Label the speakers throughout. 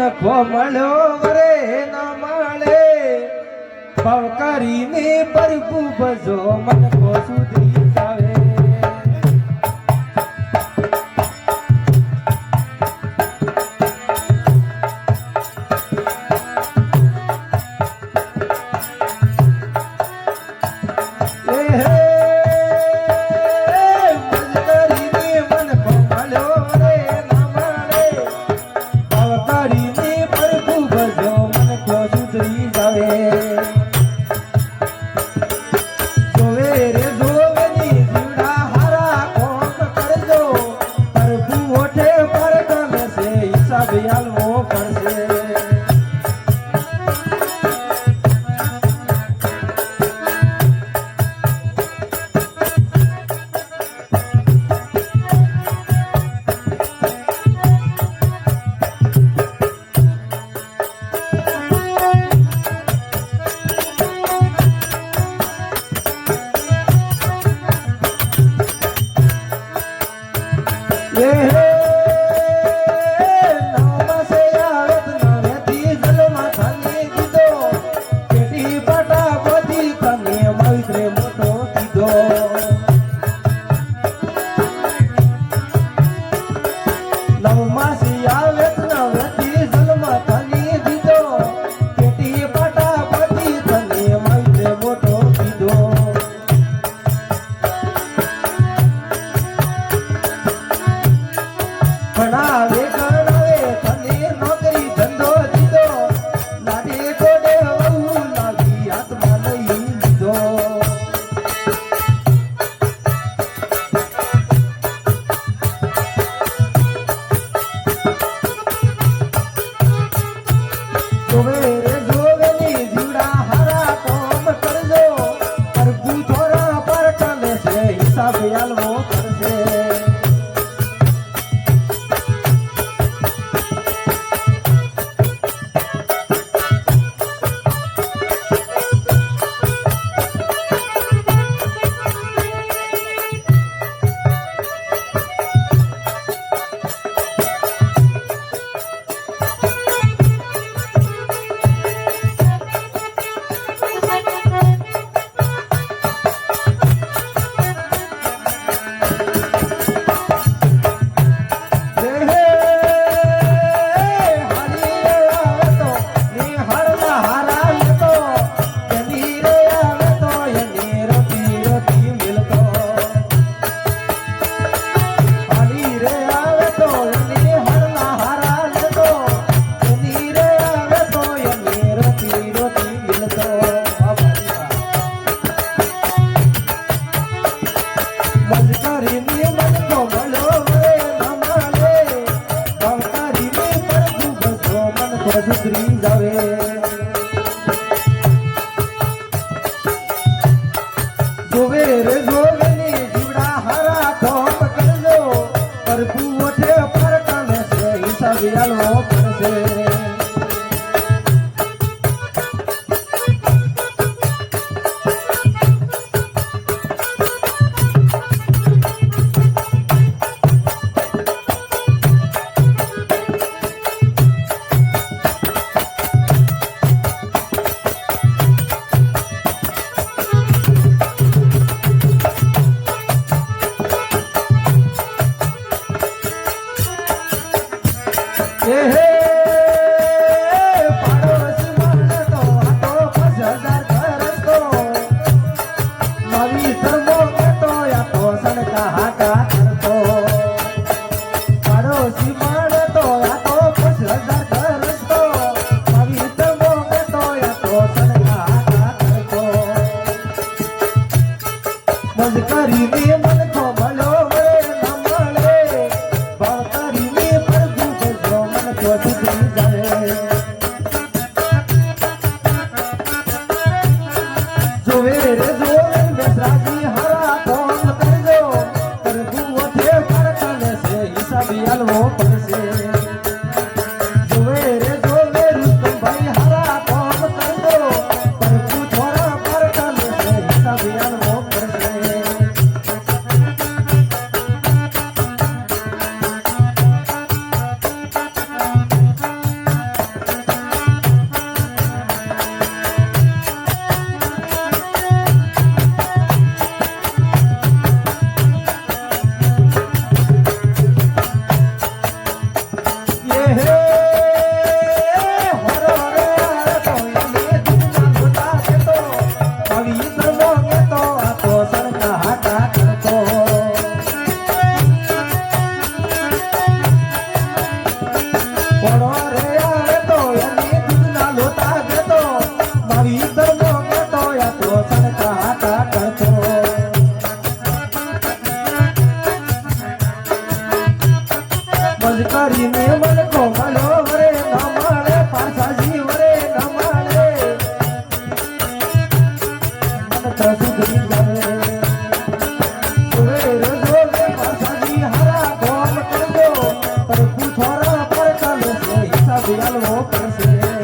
Speaker 1: મન કોમળો વરે ન મળે ભાવ કરીને પ્રભુ ભજો મન કો સુધરી જાવે કરીને મન કો મળ્યો વરે ન મળે પાછાજી વરે ન મળે મન તો સુધરી જાવે સુરે જોવે પાછાજી હારા કોમ કરજો પર પૂછોરા પર ચાલે છે હિસાબ આલવો પડશે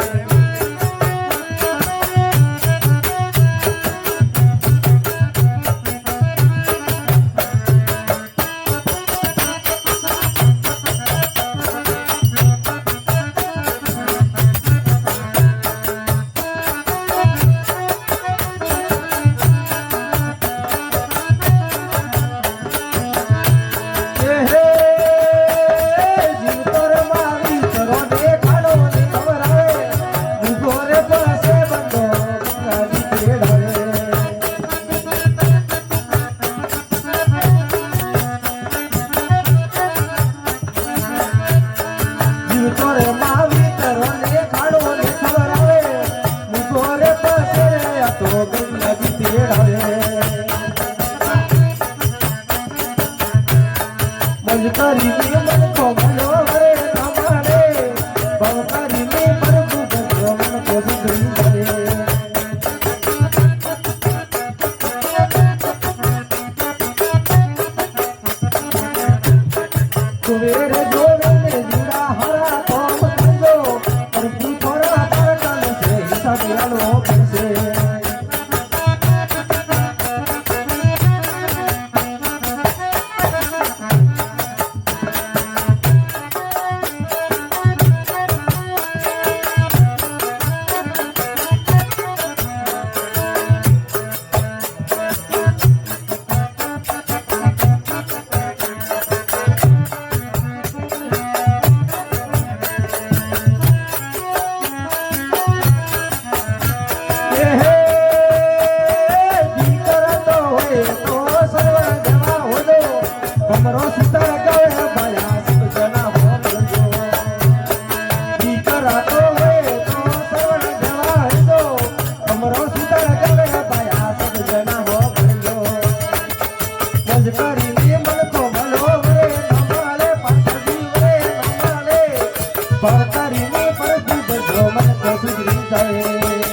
Speaker 1: કરીને મન કો મળ્યો વરે ન મળે ભવ કરીને પ્રભુ બજો મન કો સુધરી જાવે સુવેરે જોવે ને જુડા હરા કોમ કરજો પ્રભુ થોડા પર ચાલશે હિસાબ આલવો પડશે हमरो सुतर गए भया सब जना हो बंजो दीकरा तो वे तो सर्व जवा दो हमरो सुतर गए भया सब जना हो बंजो मज करी ने मन को मलो रे न माले पाछी रे न माले पर करी ने पर बजो मन को सुधरी जाए